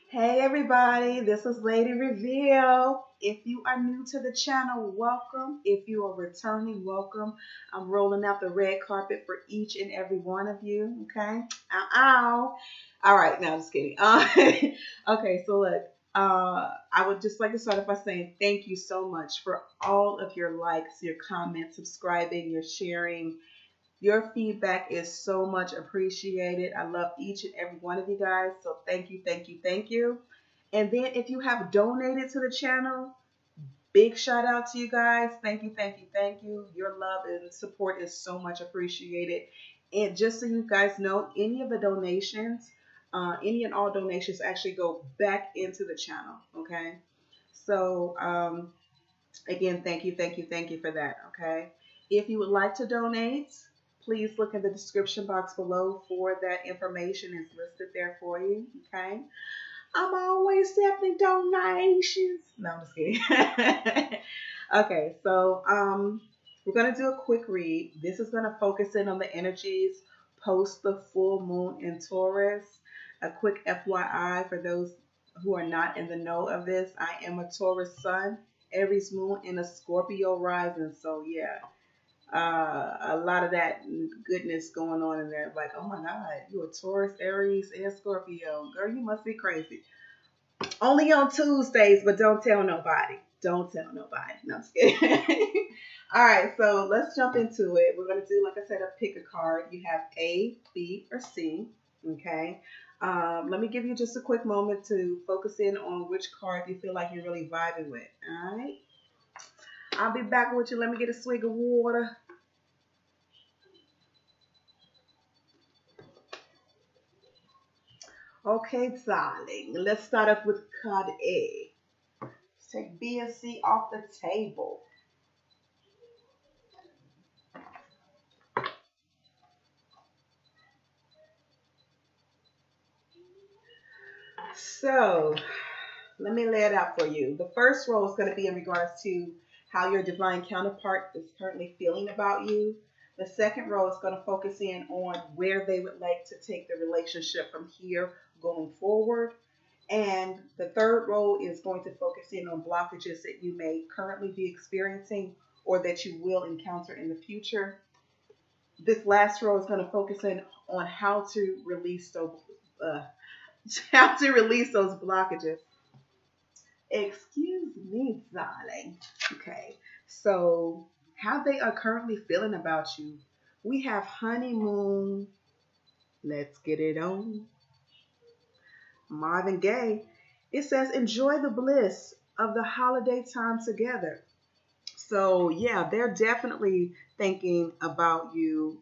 Hey everybody, this is Lady Reveal. If you are new to the channel, welcome. If you are returning, welcome. I'm rolling out the red carpet for each and every one of you. Okay. Ow, ow. All right, now just kidding. Okay, so look, I would just like to start off by saying thank you so much for all of your likes, your comments, subscribing, your sharing. Your feedback is so much appreciated. I love each and every one of you guys. So thank you, thank you, thank you. And then if you have donated to the channel, big shout out to you guys. Thank you, thank you, thank you. Your love and support is so much appreciated. And just so you guys know, any of the donations, any and all donations actually go back into the channel. Okay. So again, thank you, thank you, thank you for that. Okay. If you would like to donate, please look in the description box below for that information is listed there for you. Okay. I'm always accepting donations. No, I'm just kidding. Okay, so we're gonna do a quick read. This is gonna focus in on the energies post the full moon in Taurus. A quick FYI for those who are not in the know of this, I am a Taurus sun, Aries moon, and a Scorpio rising. So yeah, a lot of that goodness going on in there. Like, oh my God, you a Taurus, Aries, and Scorpio. Girl, you must be crazy. Only on Tuesdays, but don't tell nobody. Don't tell nobody. No, I'm just kidding. All right, so let's jump into it. We're going to do, like I said, a pick a card. You have A, B, or C. Okay. Let me give you just a quick moment to focus in on which card you feel like you're really vibing with. All right. I'll be back with you. Let me get a swig of water. Okay, darling. Let's start off with card A. Let's take B and C off the table. So, let me lay it out for you. The first row is going to be in regards to how your divine counterpart is currently feeling about you. The second row is going to focus in on where they would like to take the relationship from here going forward. And the third row is going to focus in on blockages that you may currently be experiencing or that you will encounter in the future. This last row is going to focus in on how to release those uh, how to release those blockages. Excuse me, darling. Okay, so how they are currently feeling about you. We have honeymoon. Let's get it on. Marvin Gaye. It says enjoy the bliss of the holiday time together. So yeah, they're definitely thinking about you,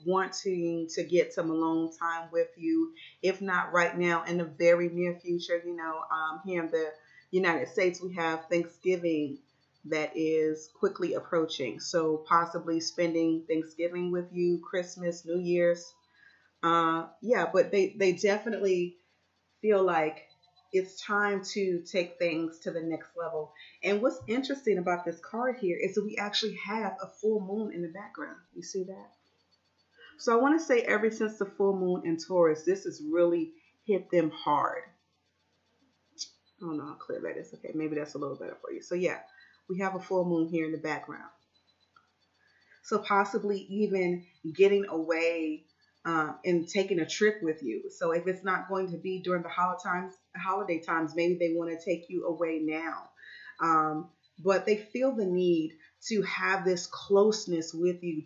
wanting to get some alone time with you. If not right now, in the very near future. Here in the United States, we have Thanksgiving that is quickly approaching. So possibly spending Thanksgiving with you, Christmas, New Year's. Yeah, but they definitely feel like it's time to take things to the next level. And what's interesting about this card here is that we actually have a full moon in the background. You see that? So I want to say ever since the full moon in Taurus, this has really hit them hard. Oh no, I'll clear that. It's okay. Maybe that's a little better for you. So yeah, we have a full moon here in the background. So possibly even getting away and taking a trip with you. So if it's not going to be during the holiday times, maybe they want to take you away now. But they feel the need to have this closeness with you,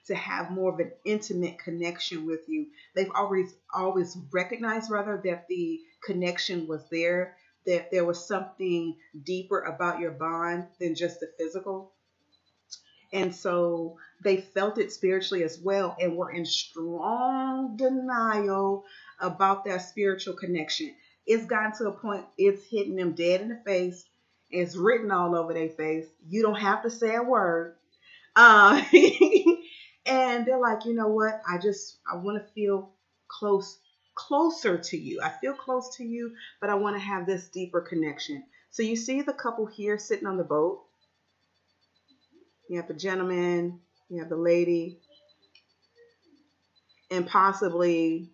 to have more of an intimate connection with you. They've always recognized rather that the connection was there, that there was something deeper about your bond than just the physical. And so they felt it spiritually as well and were in strong denial about that spiritual connection. It's gotten to a point, it's hitting them dead in the face. It's written all over their face. You don't have to say a word. Uh, and they're like, you know what? I want to feel closer to you. I feel close to you, but I want to have this deeper connection. So you see the couple here sitting on the boat. You have the gentleman, you have the lady, and possibly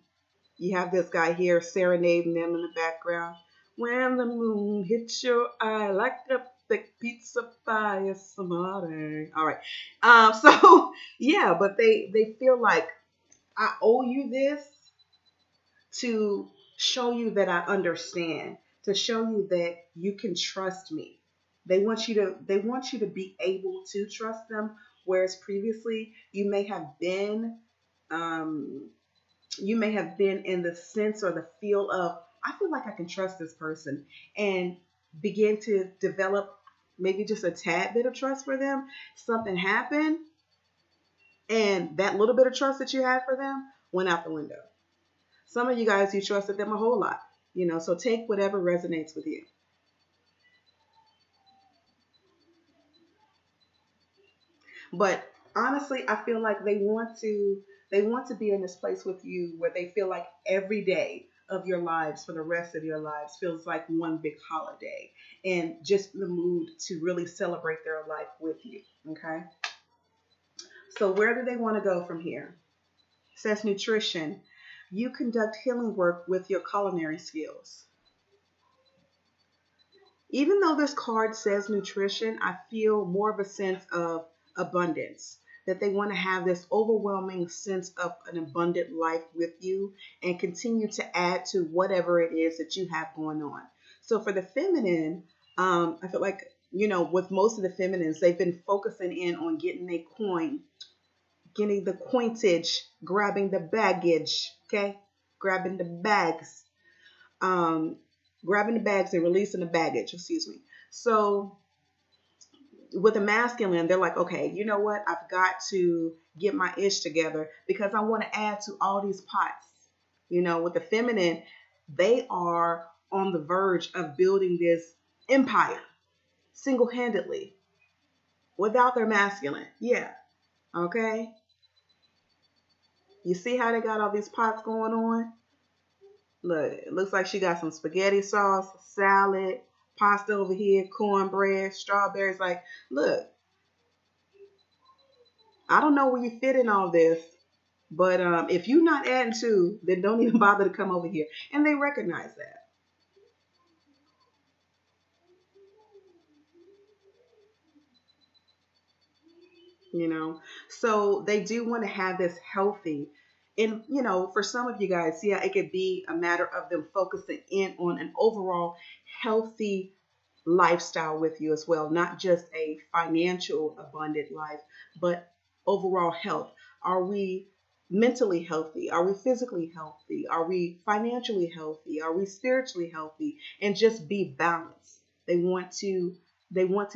You have this guy here serenading them in the background. When the moon hits your eye like a thick pizza pie, it's somebody. All right. So yeah, but they feel like I owe you this to show you that I understand, to show you that you can trust me. They want you to be able to trust them, whereas previously um, you may have been in the sense or the feel of, I feel like I can trust this person, and begin to develop maybe just a tad bit of trust for them. Something happened, and that little bit of trust that you had for them went out the window. Some of you guys, you trusted them a whole lot, so take whatever resonates with you. But honestly, I feel like they want to be in this place with you where they feel like every day of your lives for the rest of your lives feels like one big holiday, and just in the mood to really celebrate their life with you. Okay. So where do they want to go from here? It says nutrition. You conduct healing work with your culinary skills. Even though this card says nutrition, I feel more of a sense of abundance, that they want to have this overwhelming sense of an abundant life with you and continue to add to whatever it is that you have going on. So for the feminine, I feel like, with most of the feminines, they've been focusing in on getting a coin, getting the coinage, grabbing the baggage, okay? Grabbing the bags. Um, Grabbing the bags and releasing the baggage, excuse me. So with the masculine, they're like, okay, you know what? I've got to get my ish together because I want to add to all these pots. With the feminine, they are on the verge of building this empire single-handedly without their masculine. Yeah. Okay. You see how they got all these pots going on? Look, it looks like she got some spaghetti sauce, salad, pasta over here, cornbread, strawberries. Like, look, I don't know where you fit in all this, but if you're not adding to, then don't even bother to come over here. And they recognize that. So they do want to have this healthy. And, for some of you guys, yeah, it could be a matter of them focusing in on an overall healthy lifestyle with you as well, not just a financial abundant life, but overall health. Are we mentally healthy? Are we physically healthy? Are we financially healthy? Are we spiritually healthy? And just be balanced. They want to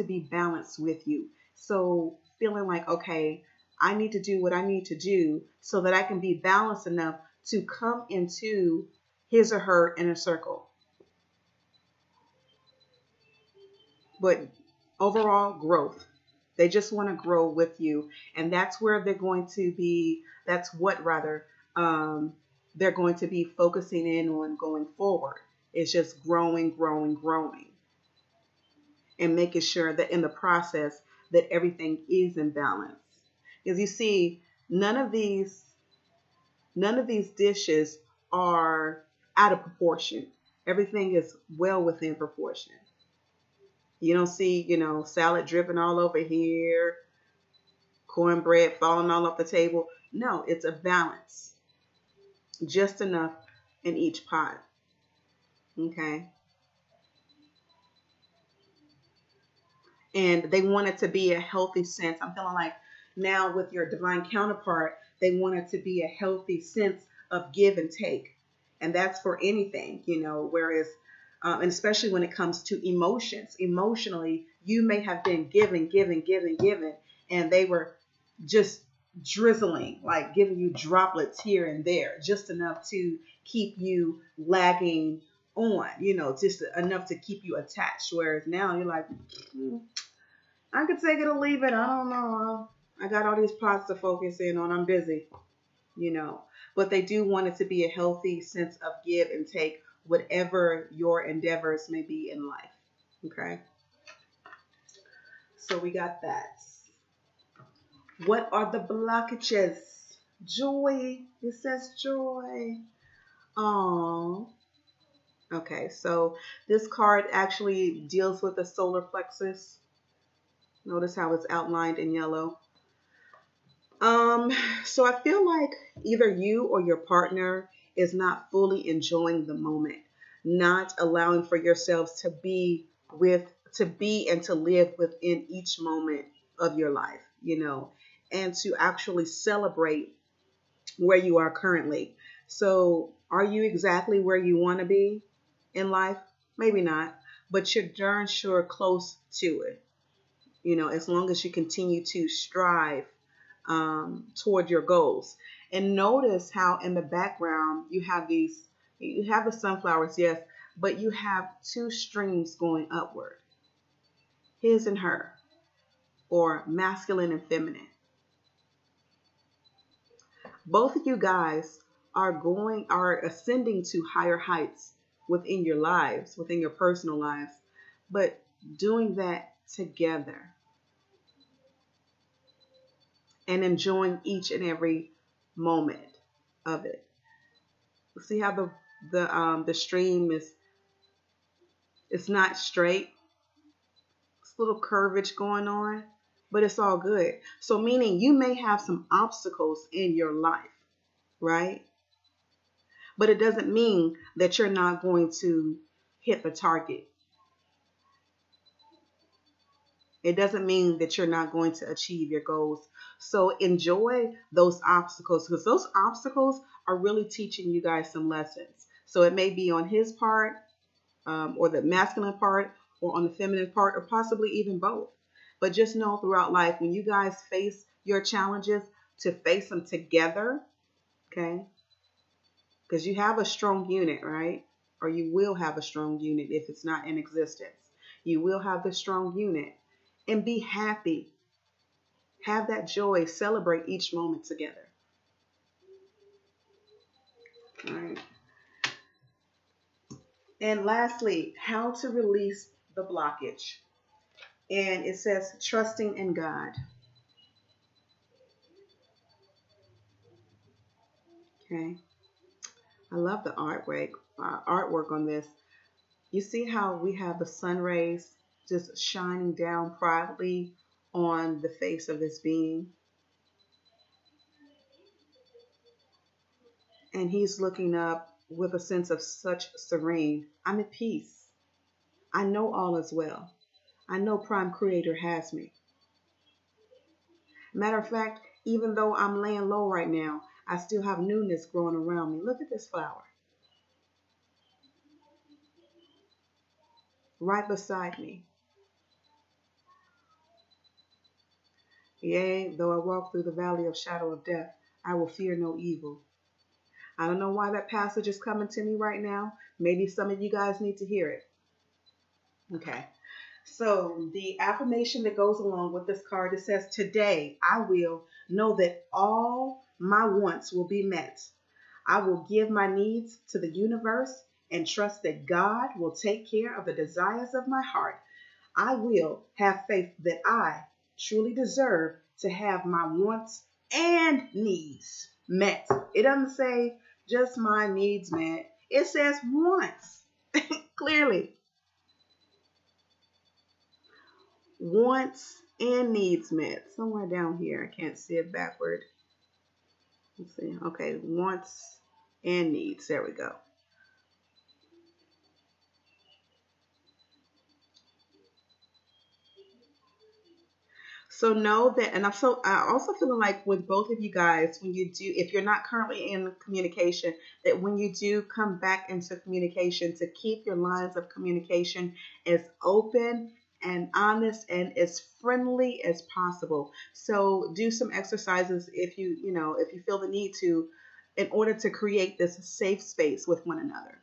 be balanced with you. So feeling like, okay, I need to do what I need to do so that I can be balanced enough to come into his or her inner circle. But overall growth. They just want to grow with you. And that's where they're going to be, that's what rather, they're going to be focusing in on going forward. It's just growing, growing, growing. And making sure that in the process that everything is in balance. Because you see, none of these dishes are out of proportion. Everything is well within proportion. You don't see, salad dripping all over here, cornbread falling all off the table. No, it's a balance. Just enough in each pot. Okay. And they want it to be a healthy sense. I'm feeling like now with your divine counterpart, they want it to be a healthy sense of give and take. And that's for anything, whereas, and especially when it comes to emotions. Emotionally, you may have been giving, giving, giving, giving, and they were just drizzling, like giving you droplets here and there, just enough to keep you lagging on, just enough to keep you attached. Whereas now you're like, I could take it or leave it. I don't know. I got all these pots to focus in on. I'm busy, But they do want it to be a healthy sense of give and take, whatever your endeavors may be in life. Okay. So we got that. What are the blockages? Joy. It says joy. Oh, okay. So this card actually deals with the solar plexus. Notice how it's outlined in yellow. Um, so I feel like either you or your partner is not fully enjoying the moment, not allowing for yourselves with to be and to live within each moment of your life, and to actually celebrate where you are currently. So, are you exactly where you want to be in life? Maybe not, but you're darn sure close to it. As long as you continue to strive toward your goals. And notice how in the background you have the sunflowers, yes, but you have two streams going upward, his and her, or masculine and feminine. Both of you guys are ascending to higher heights within your lives, within your personal lives, but doing that together and enjoying each and every moment of it. See how the stream is, it's not straight. It's a little curvage going on, but it's all good. So meaning you may have some obstacles in your life, right? But it doesn't mean that you're not going to hit the target. It doesn't mean that you're not going to achieve your goals. So enjoy those obstacles, because those obstacles are really teaching you guys some lessons. So it may be on his part, or the masculine part, or on the feminine part, or possibly even both. But just know throughout life, when you guys face your challenges, to face them together, okay? Because you have a strong unit, right? Or you will have a strong unit if it's not in existence. You will have the strong unit. And be happy. Have that joy. Celebrate each moment together. All right. And lastly, how to release the blockage. And it says trusting in God. Okay. I love the artwork on this. You see how we have the sun rays just shining down proudly on the face of this being. And he's looking up with a sense of such serene. I'm at peace. I know all is well. I know Prime Creator has me. Matter of fact, even though I'm laying low right now, I still have newness growing around me. Look at this flower right beside me. Yea, though I walk through the valley of shadow of death, I will fear no evil. I don't know why that passage is coming to me right now. Maybe some of you guys need to hear it. Okay. So the affirmation that goes along with this card, it says, today I will know that all my wants will be met. I will give my needs to the universe and trust that God will take care of the desires of my heart. I will have faith that I truly deserve to have my wants and needs met. It doesn't say just my needs met. It says wants. Clearly. Wants and needs met. Somewhere down here. I can't see it backward. Let's see. Okay, wants and needs. There we go. So know that, and I also feeling like with both of you guys, when you do, if you're not currently in communication, that when you do come back into communication, to keep your lines of communication as open and honest and as friendly as possible. So do some exercises if if you feel the need to, in order to create this safe space with one another.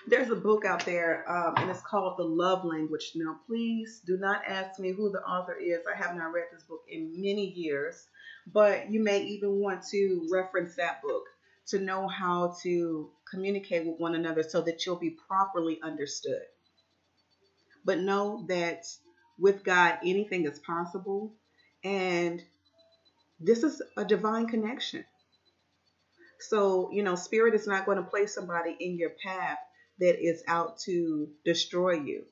There's a book out there, and it's called The Love Language. Now, please do not ask me who the author is. I have not read this book in many years, but you may even want to reference that book to know how to communicate with one another so that you'll be properly understood. But know that with God, anything is possible. And This is a divine connection. So, spirit is not going to place somebody in your path that is out to destroy you.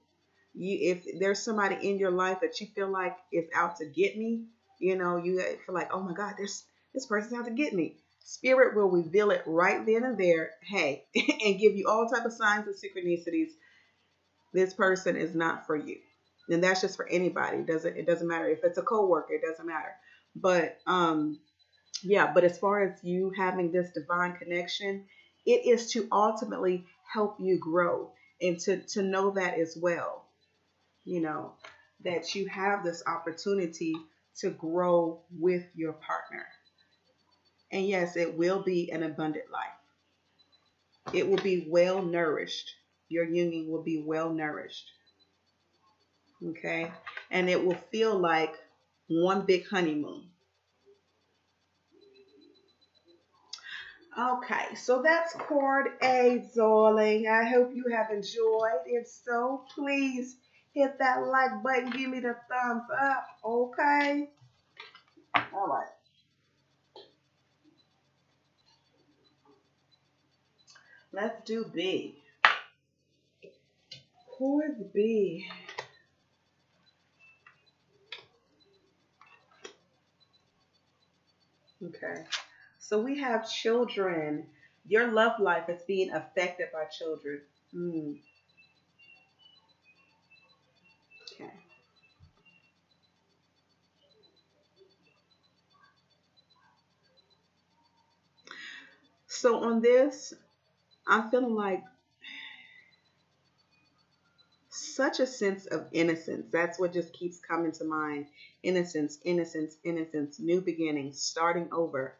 If there's somebody in your life that you feel like is out to get me, you feel like, oh my God, this person's out to get me. Spirit will reveal it right then and there, hey, and give you all type of signs and synchronicities. This person is not for you. And that's just for anybody. It doesn't matter if it's a coworker, it doesn't matter. But yeah, but as far as you having this divine connection, it is to ultimately help you grow and to know that as well, you know, that you have this opportunity to grow with your partner. And yes, it will be an abundant life. It will be well nourished. Your union will be well nourished. Okay. And it will feel like one big honeymoon. Okay, so that's chord A, darling. I hope you have enjoyed. If so, please hit that like button. Give me the thumbs up. Okay. All right. Let's do B. Chord B. Okay. So we have children. Your love life is being affected by children. Okay. So on this, I'm feeling like such a sense of innocence. That's what just keeps coming to mind. Innocence, innocence, innocence, new beginnings, starting over.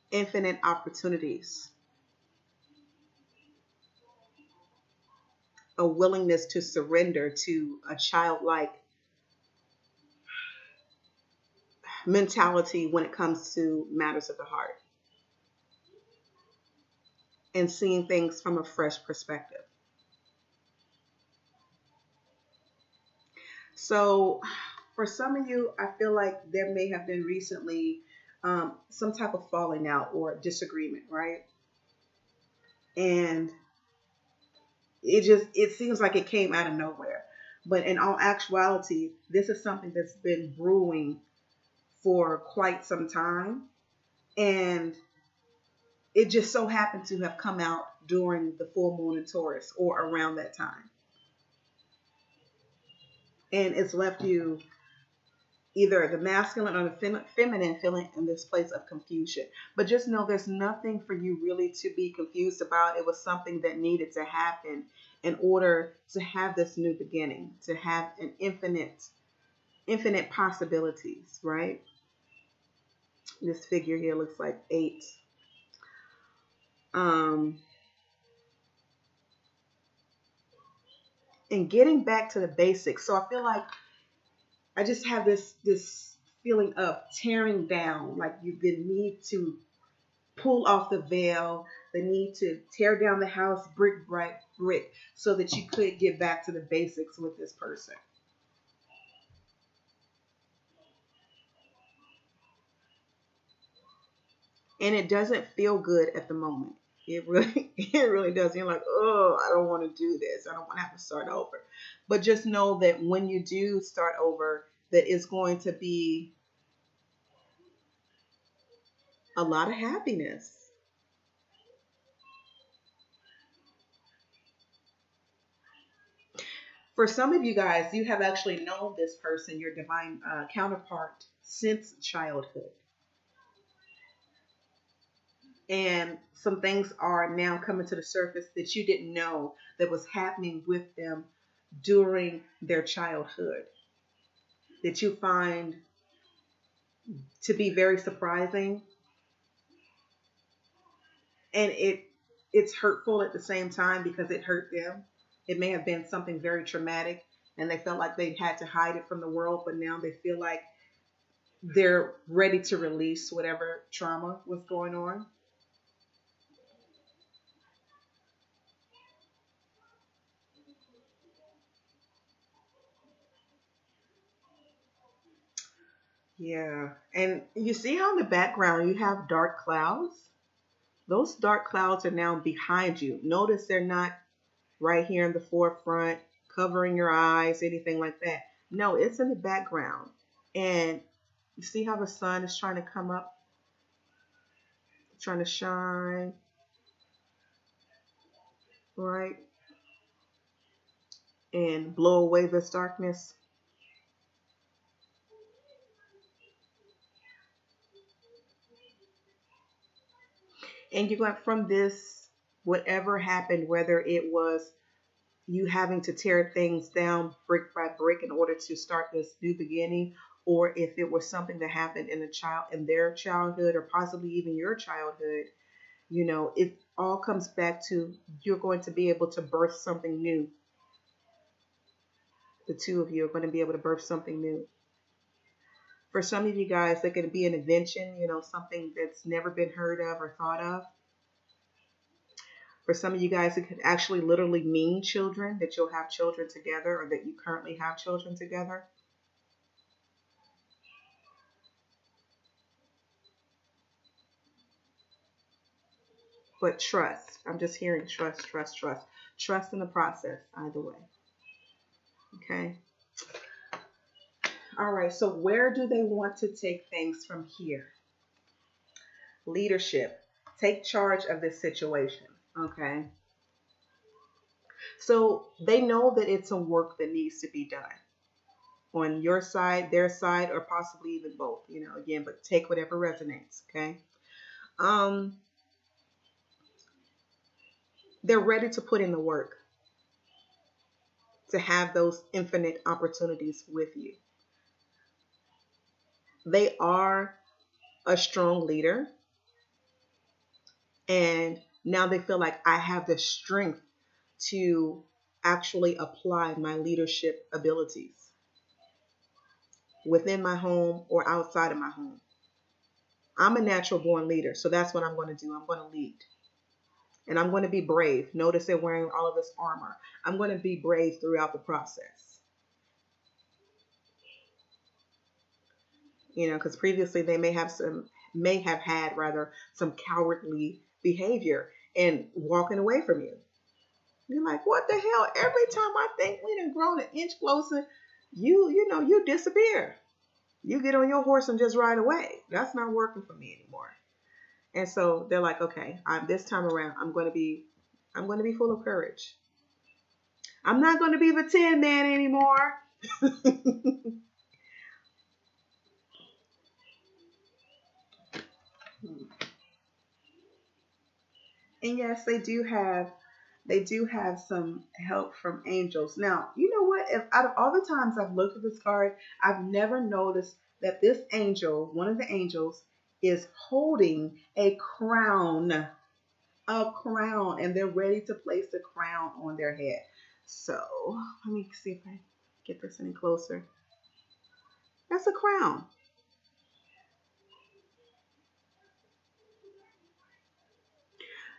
Infinite opportunities, a willingness to surrender to a childlike mentality when it comes to matters of the heart and seeing things from a fresh perspective. So, for some of you, I feel like there may have been recently some type of falling out or disagreement, right? And it seems like it came out of nowhere. But in all actuality, this is something that's been brewing for quite some time. And it just so happened to have come out during the full moon in Taurus or around that time. And it's left you either the masculine or the feminine feeling in this place of confusion. But just know there's nothing for you really to be confused about. It was something that needed to happen in order to have this new beginning, to have an infinite possibilities, right? This figure here looks like 8. Um, and getting back to the basics. So I feel like I just have this feeling of tearing down, like you the need to pull off the veil, the need to tear down the house brick by brick so that you could get back to the basics with this person. And it doesn't feel good at the moment. It really it really does. You're like, oh, I don't want to do this. I don't want to have to start over. But just know that when you do start over, that it's going to be a lot of happiness. For some of you guys, you have actually known this person, your divine counterpart, since childhood. And some things are now coming to the surface that you didn't know that was happening with them during their childhood, that you find to be very surprising. And it's hurtful at the same time because it hurt them. It may have been something very traumatic and they felt like they had to hide it from the world, but now they feel like they're ready to release whatever trauma was going on. Yeah. And you see how in the background you have dark clouds? Those dark clouds are now behind you. Notice they're not right here in the forefront, covering your eyes, anything like that. No, it's in the background. And you see how the sun is trying to come up, trying to shine, right? And blow away this darkness. And you got from this, whatever happened, whether it was you having to tear things down brick by brick in order to start this new beginning, or if it was something that happened in a child in their childhood or possibly even your childhood, it all comes back to you're going to be able to birth something new. The two of you are going to be able to birth something new. For some of you guys, that could be an invention, something that's never been heard of or thought of. For some of you guys, it could actually literally mean children, that you'll have children together or that you currently have children together. But trust. I'm just hearing trust, trust, trust. Trust in the process, either way. Okay. All right. So where do they want to take things from here? Leadership. Take charge of this situation. Okay. So they know that it's some work that needs to be done on your side, their side, or possibly even both, again, but take whatever resonates. Okay. They're ready to put in the work to have those infinite opportunities with you. They are a strong leader, and now they feel like I have the strength to actually apply my leadership abilities within my home or outside of my home. I'm a natural born leader, so that's what I'm going to do. I'm going to lead. And I'm going to be brave. Notice they're wearing all of this armor. I'm going to be brave throughout the process. Because previously they may have had some cowardly behavior and walking away from you. You're like, what the hell? Every time I think we done grown an inch closer, you disappear. You get on your horse and just ride away. That's not working for me anymore. And so they're like, okay, this time around, I'm going to be full of courage. I'm not going to be the Tin Man anymore. And yes, they do have some help from angels. Now, you know what? If out of all the times I've looked at this card, I've never noticed that this angel, one of the angels, is holding a crown, and they're ready to place the crown on their head. So let me see if I get this any closer. That's a crown.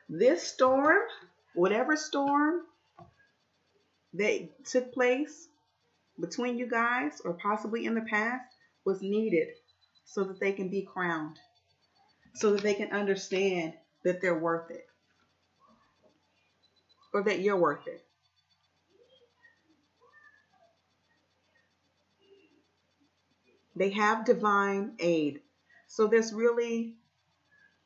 This storm, whatever storm that took place between you guys or possibly in the past, was needed so that they can be crowned, so that they can understand that they're worth it or that you're worth it. They have divine aid. So there's really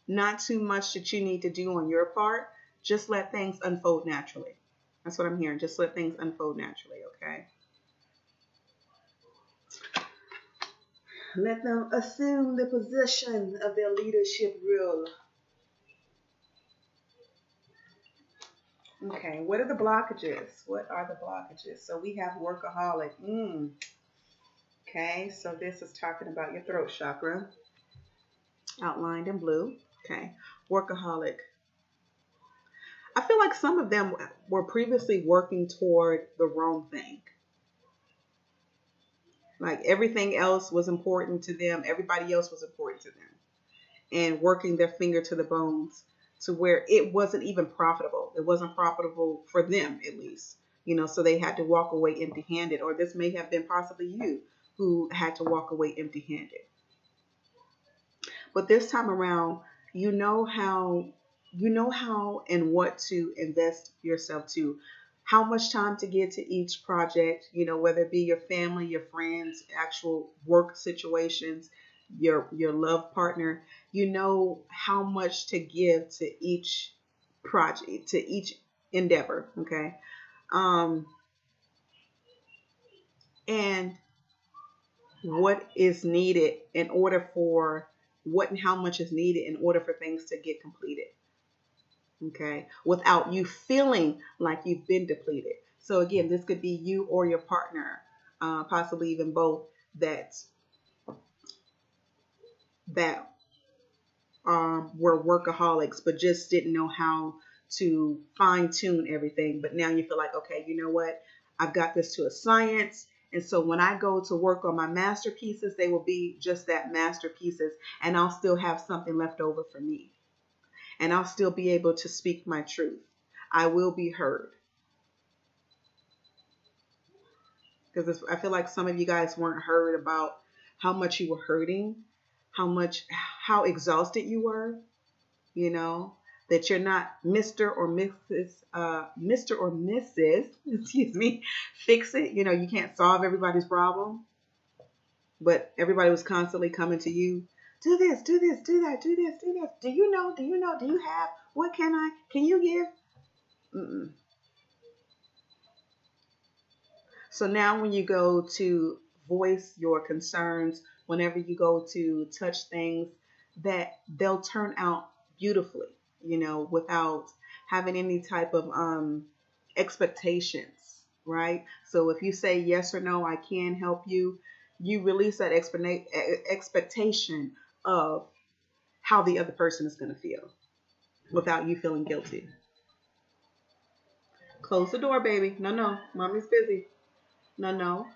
not too much that you need to do on your part. Just let things unfold naturally. That's what I'm hearing. Just let things unfold naturally, okay? Let them assume the position of their leadership role. Okay, what are the blockages? What are the blockages? So we have workaholic. Okay, so this is talking about your throat chakra, outlined in blue. Okay, workaholic. I feel like some of them were previously working toward the wrong thing. Like everything else was important to them. Everybody else was important to them. And working their finger to the bones to where it wasn't even profitable. It wasn't profitable for them, at least. So they had to walk away empty-handed. Or this may have been possibly you who had to walk away empty-handed. But this time around, you know how and what to invest yourself to, how much time to give to each project, whether it be your family, your friends, actual work situations, your love partner. You know how much to give to each project, to each endeavor, okay? Um, and what is needed in order for what and how much is needed in order for things to get completed, okay, without you feeling like you've been depleted. So again, this could be you or your partner, possibly even both, that were workaholics but just didn't know how to fine tune everything. But now you feel like, okay, you know what, I've got this to a science. And so when I go to work on my masterpieces, they will be just that, masterpieces, and I'll still have something left over for me. And I'll still be able to speak my truth. I will be heard. Because I feel like some of you guys weren't heard about how much you were hurting, how exhausted you were, that you're not Mr. or Mrs. Excuse me, fix it. You can't solve everybody's problem, but everybody was constantly coming to you. Do this, do this, do that, do this, do this. Do you know? Do you have? What can you give? Mm-mm. So now when you go to voice your concerns, whenever you go to touch things, that they'll turn out beautifully, without having any type of expectations, right? So if you say yes or no, I can help you, you release that expectation of how the other person is going to feel without you feeling guilty. Close the door, baby. No, mommy's busy. No.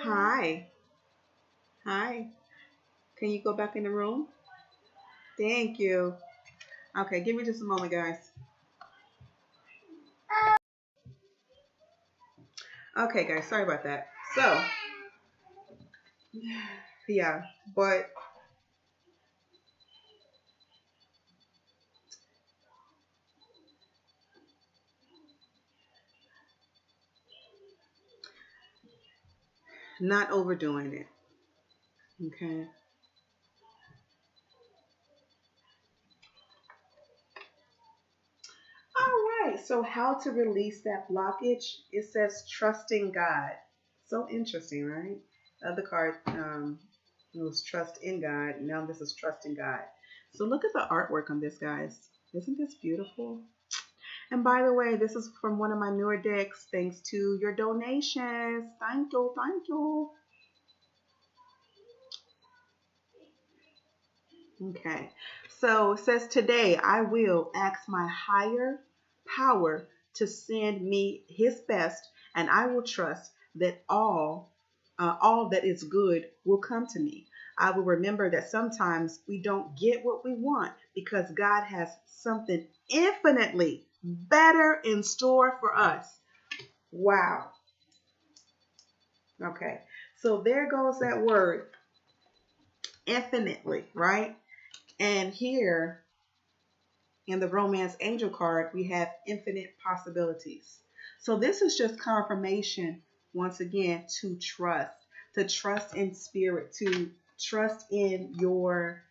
Hi. Hi. Can you go back in the room? Thank you. Okay, give me just a moment, guys. Okay, guys, sorry about that. So, yeah, but not overdoing it. Okay. All right. So, how to release that blockage? It says trusting God. So interesting, right? The other card it was trust in God. Now this is trusting God. So look at the artwork on this, guys. Isn't this beautiful? And by the way, this is from one of my newer decks. Thanks to your donations. Thank you. Thank you. Okay, so it says today I will ask my higher power to send me his best, and I will trust that all that is good will come to me. I will remember that sometimes we don't get what we want because God has something infinitely better in store for us. Wow. Okay, so there goes that word, infinitely, right? And here in the romance angel card, we have infinite possibilities. So this is just confirmation, once again, to trust in spirit, to trust in your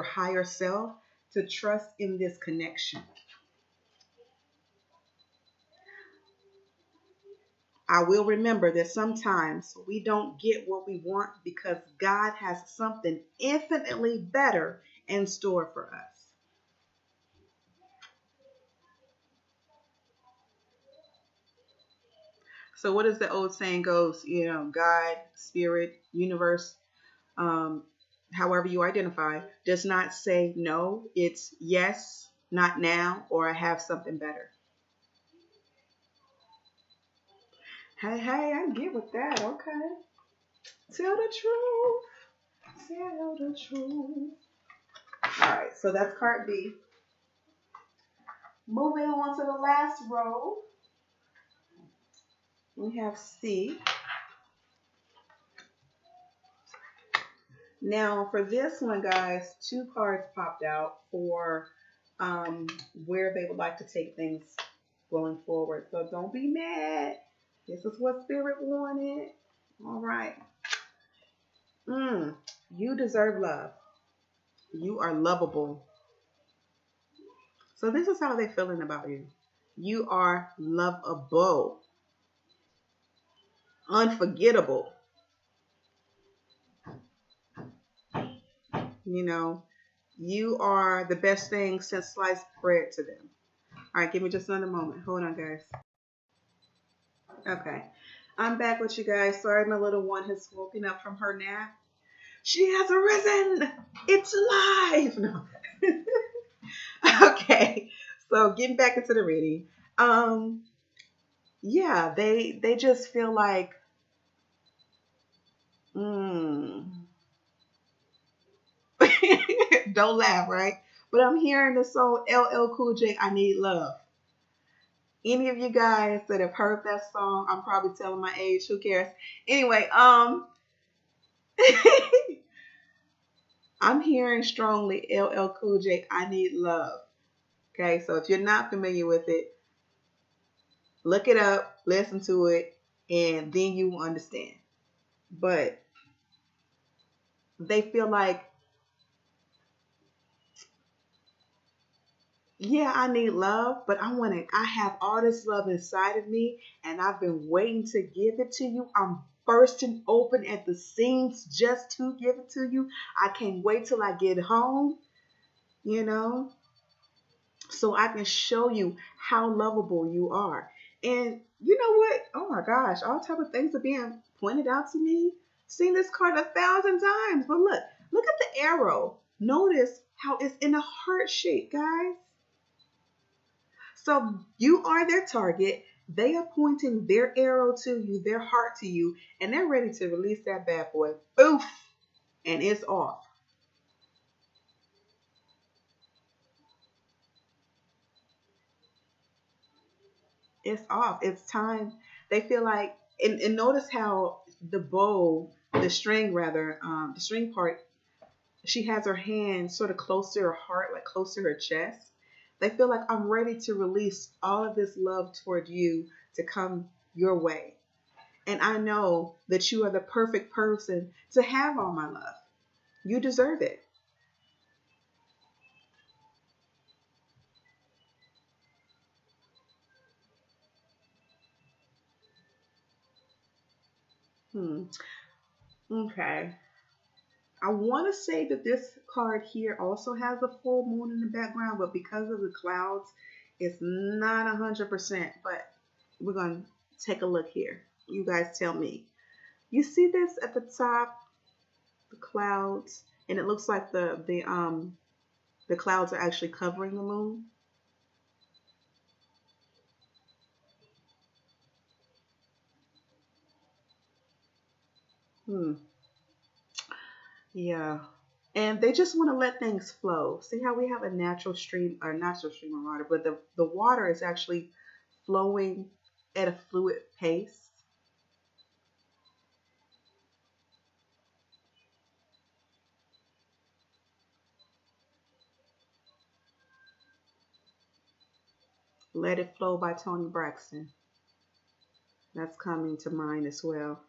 higher self, to trust in this connection. I will remember that sometimes we don't get what we want because God has something infinitely better in store for us. So what is the old saying goes, God, spirit, universe, um, however you identify, does not say no. It's yes, not now, or I have something better. Hey, I get with that. Okay. Tell the truth. Tell the truth. All right, so that's card B. Moving on to the last row, we have C. Now for this one, guys, two cards popped out for where they would like to take things going forward. So don't be mad. This is what Spirit wanted. All right. You deserve love. You are lovable. So this is how they're feeling about you. You are lovable, unforgettable. You know, you are the best thing since sliced bread to them. All right, give me just another moment. Hold on, guys. Okay. I'm back with you guys. Sorry, my little one has woken up from her nap. She has arisen. It's live. No. Okay. So getting back into the reading. Yeah, they just feel like don't laugh, right? But I'm hearing the song LL Cool J, I Need Love. Any of you guys that have heard that song, I'm probably telling my age, who cares? Anyway, I'm hearing strongly LL Cool J, I Need Love. Okay, so if you're not familiar with it, look it up, listen to it, and then you will understand. But they feel like, yeah, I need love, but I have all this love inside of me, and I've been waiting to give it to you. I'm bursting open at the seams just to give it to you. I can't wait till I get home, you know, so I can show you how lovable you are. And you know what? Oh my gosh, all type of things are being pointed out to me. Seen this card 1,000 times, but look at the arrow. Notice how it's in a heart shape, guys. So you are their target. They are pointing their arrow to you, their heart to you, and they're ready to release that bad boy. Oof! And it's off. It's off. It's time. They feel like, and notice how the bow, the string rather, the string part, she has her hand sort of close to her heart, like close to her chest. They feel like I'm ready to release all of this love toward you to come your way. And I know that you are the perfect person to have all my love. You deserve it. Hmm. Okay. I want to say that this card here also has a full moon in the background, but because of the clouds, it's not 100%. But we're going to take a look here. You guys tell me. You see this at the top, the clouds, and it looks like the clouds are actually covering the moon. Hmm. Yeah. And they just want to let things flow. See how we have a natural stream or natural stream of water, but the water is actually flowing at a fluid pace. Let It Flow by Tony Braxton. That's coming to mind as well.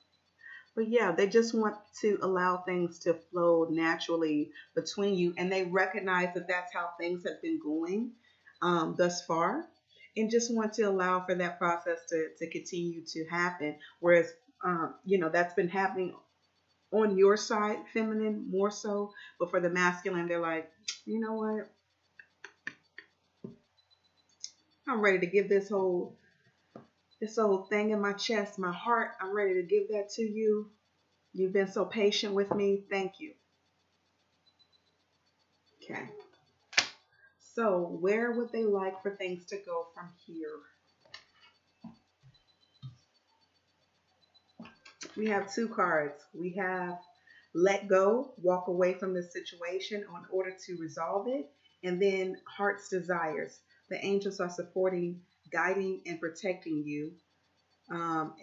But yeah, they just want to allow things to flow naturally between you, and they recognize that that's how things have been going thus far, and just want to allow for that process to continue to happen. Whereas, that's been happening on your side, feminine more so, but for the masculine, they're like, you know what? I'm ready to give this whole thing in my chest, my heart. I'm ready to give that to you. You've been so patient with me. Thank you. Okay. So where would they like for things to go from here? We have two cards. We have let go, walk away from the situation in order to resolve it, and then heart's desires. The angels are supporting, guiding, and protecting you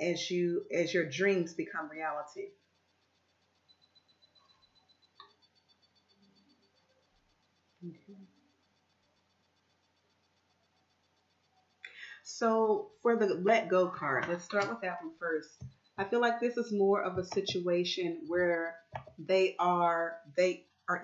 as your dreams become reality. Okay. So for the let go card, let's start with that one first. I feel like this is more of a situation where they are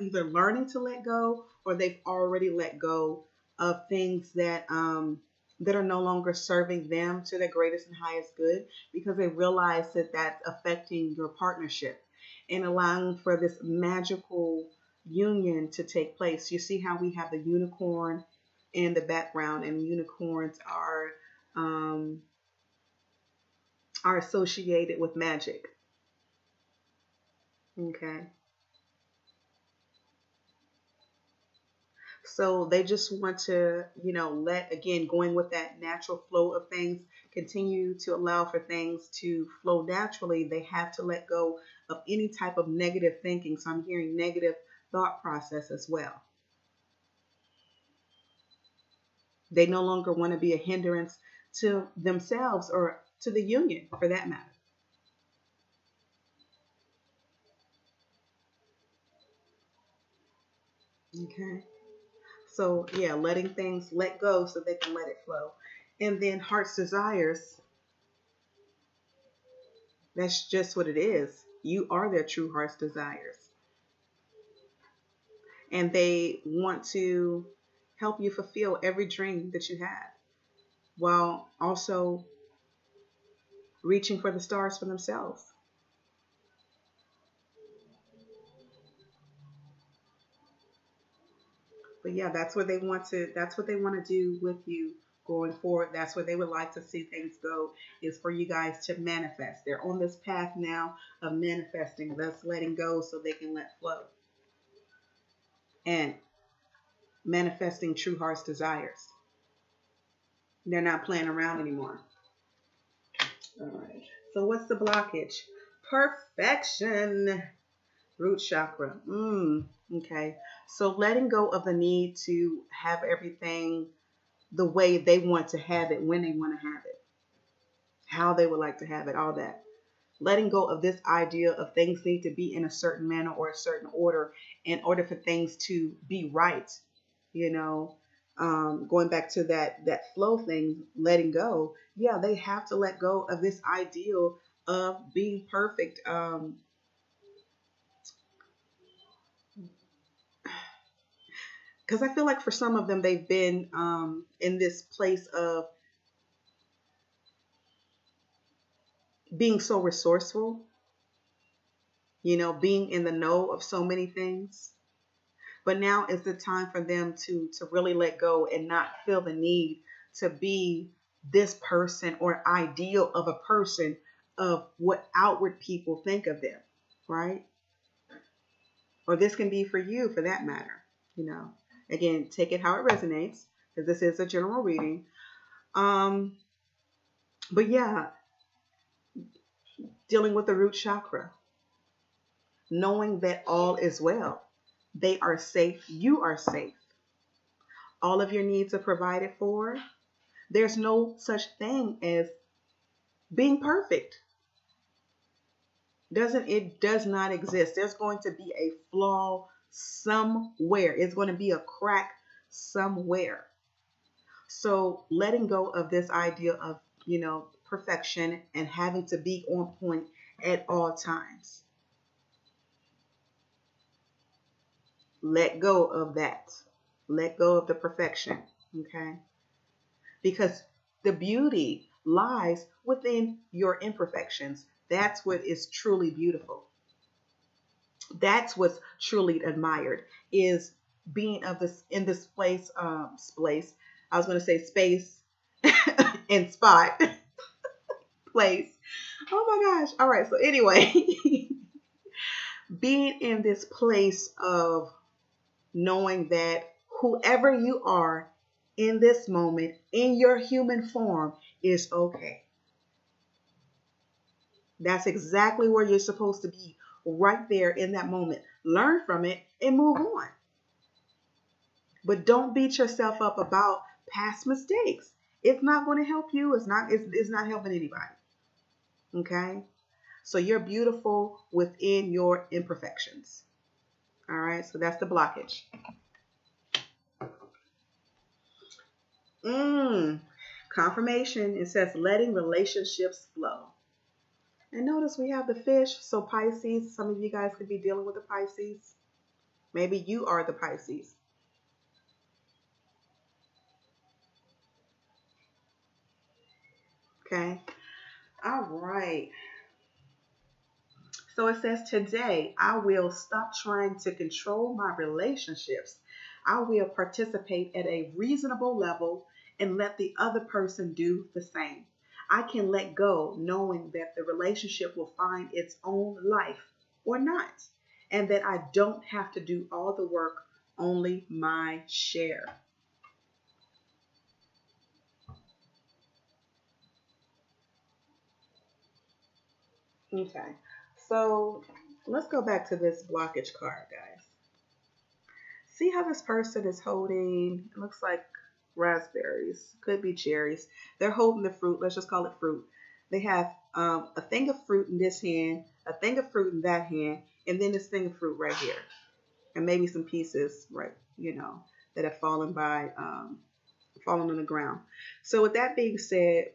either learning to let go or they've already let go of things that are no longer serving them to their greatest and highest good, because they realize that that's affecting your partnership and allowing for this magical union to take place. You see how we have the unicorn in the background, and unicorns um, are associated with magic. Okay, so they just want to, let, again, going with that natural flow of things, continue to allow for things to flow naturally. They have to let go of any type of negative thinking. So I'm hearing negative thought process as well. They no longer want to be a hindrance to themselves or to the union for that matter. Okay. So yeah, letting things let go so they can let it flow. And then heart's desires, that's just what it is. You are their true heart's desires. And they want to help you fulfill every dream that you have while also reaching for the stars for themselves. But yeah, that's what they want to do with you going forward. That's where they would like to see things go, is for you guys to manifest. They're on this path now of manifesting, thus letting go so they can let flow. And manifesting true heart's desires. They're not playing around anymore. All right. So what's the blockage? Perfection. Root chakra. Okay. So letting go of the need to have everything the way they want to have it, when they want to have it, how they would like to have it, all that. Letting go of this idea of things need to be in a certain manner or a certain order in order for things to be right. You know, going back to that flow thing, letting go. Yeah, they have to let go of this ideal of being perfect. Because I feel like for some of them, they've been in this place of being so resourceful, being in the know of so many things. But now is the time for them to really let go and not feel the need to be this person or ideal of a person of what outward people think of them, right? Or this can be for you for that matter, you know. Again, take it how it resonates, because this is a general reading. Um, but yeah, dealing with the root chakra, knowing that all is well. They are safe. You are safe. All of your needs are provided for. There's no such thing as being perfect. It does not exist. There's going to be a flaw somewhere. It's going to be a crack somewhere. So letting go of this idea of, perfection and having to be on point at all times. Let go of that. Let go of the perfection. Okay? Because the beauty lies within your imperfections. That's what is truly beautiful. That's what's truly admired, is being of this in this place. I was going to say space and spot place. Oh my gosh. All right. So anyway, being in this place of knowing that whoever you are in this moment, in your human form, is okay. That's exactly where you're supposed to be, right there in that moment. Learn from it and move on. But don't beat yourself up about past mistakes. It's not going to help you. It's not helping anybody. Okay? So you're beautiful within your imperfections. All right? So that's the blockage. Confirmation. It says letting relationships flow. And notice we have the fish. So Pisces, some of you guys could be dealing with the Pisces. Maybe you are the Pisces. Okay. All right. So it says, today I will stop trying to control my relationships. I will participate at a reasonable level and let the other person do the same. I can let go knowing that the relationship will find its own life or not, and that I don't have to do all the work, only my share. Okay. So let's go back to this blockage card, guys. See how this person is holding, it looks like raspberries, could be cherries. They're holding the fruit. Let's just call it fruit. They have a thing of fruit in this hand, a thing of fruit in that hand, and then this thing of fruit right here. And maybe some pieces, right, that have fallen on the ground. So with that being said,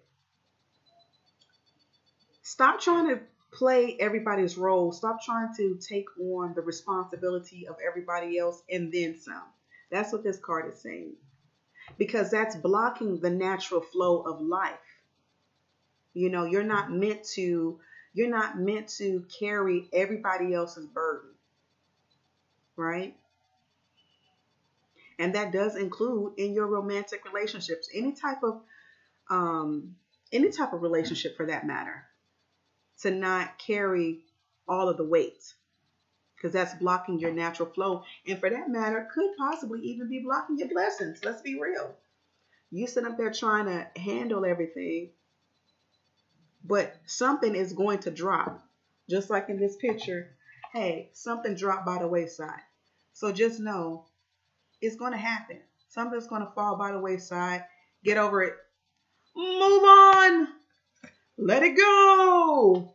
stop trying to play everybody's role. Stop trying to take on the responsibility of everybody else and then some. That's what this card is saying. Because that's blocking the natural flow of life. You're not meant to carry everybody else's burden, right? And that does include in your romantic relationships, any type of relationship for that matter, to not carry all of the weight, because that's blocking your natural flow. And for that matter, could possibly even be blocking your blessings. Let's be real. You sit up there trying to handle everything, but something is going to drop. Just like in this picture, hey, something dropped by the wayside. So just know it's going to happen. Something's going to fall by the wayside. Get over it. Move on. Let it go.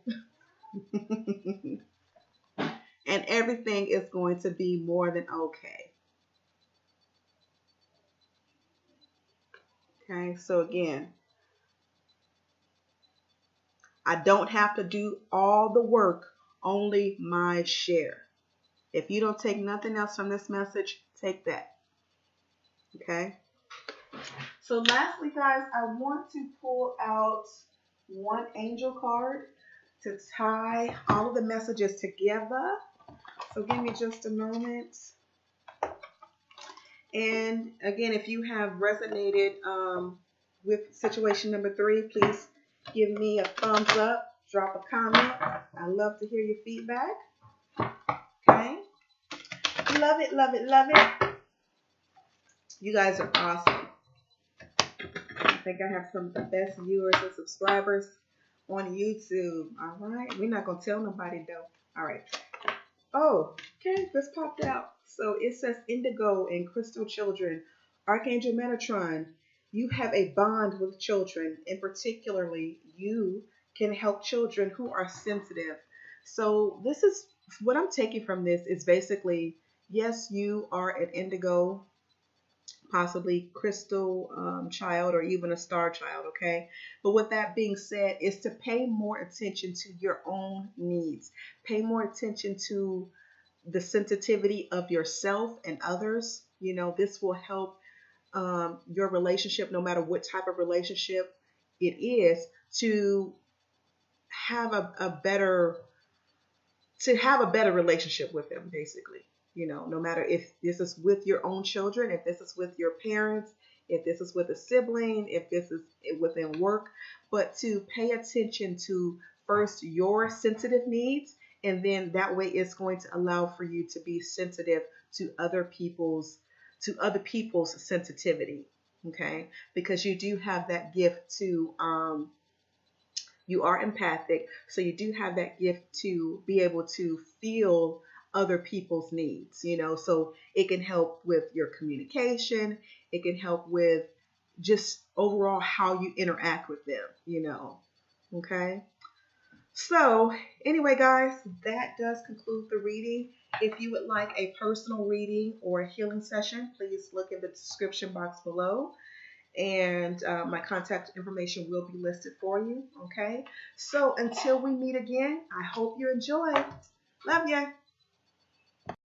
And everything is going to be more than okay. Okay, so again, I don't have to do all the work, only my share. If you don't take nothing else from this message, take that. Okay? So lastly, guys, I want to pull out one angel card to tie all of the messages together. So give me just a moment. And again, if you have resonated with situation number 3, please give me a thumbs up, drop a comment. I love to hear your feedback. Okay? Love it, love it, love it. You guys are awesome. I think I have some of the best viewers and subscribers on YouTube. All right? We're not going to tell nobody, though. All right. Oh, okay. This popped out. So it says Indigo and Crystal Children. Archangel Metatron, you have a bond with children, and particularly you can help children who are sensitive. So this is what I'm taking from this is basically, yes, you are an indigo, possibly crystal child, or even a star child, okay? But with that being said, is to pay more attention to your own needs. Pay more attention to the sensitivity of yourself and others. This will help your relationship, no matter what type of relationship it is, to have a better relationship with them, basically. No matter if this is with your own children, if this is with your parents, if this is with a sibling, if this is within work, but to pay attention to first your sensitive needs, and then that way it's going to allow for you to be sensitive to other people's sensitivity. Okay, because you do have that gift to you are empathic, so you do have that gift to be able to feel other people's needs, so it can help with your communication. It can help with just overall how you interact with them, okay? So anyway, guys, that does conclude the reading. If you would like a personal reading or a healing session, please look in the description box below. and my contact information will be listed for you. Okay. So until we meet again, I hope you enjoy. Love ya.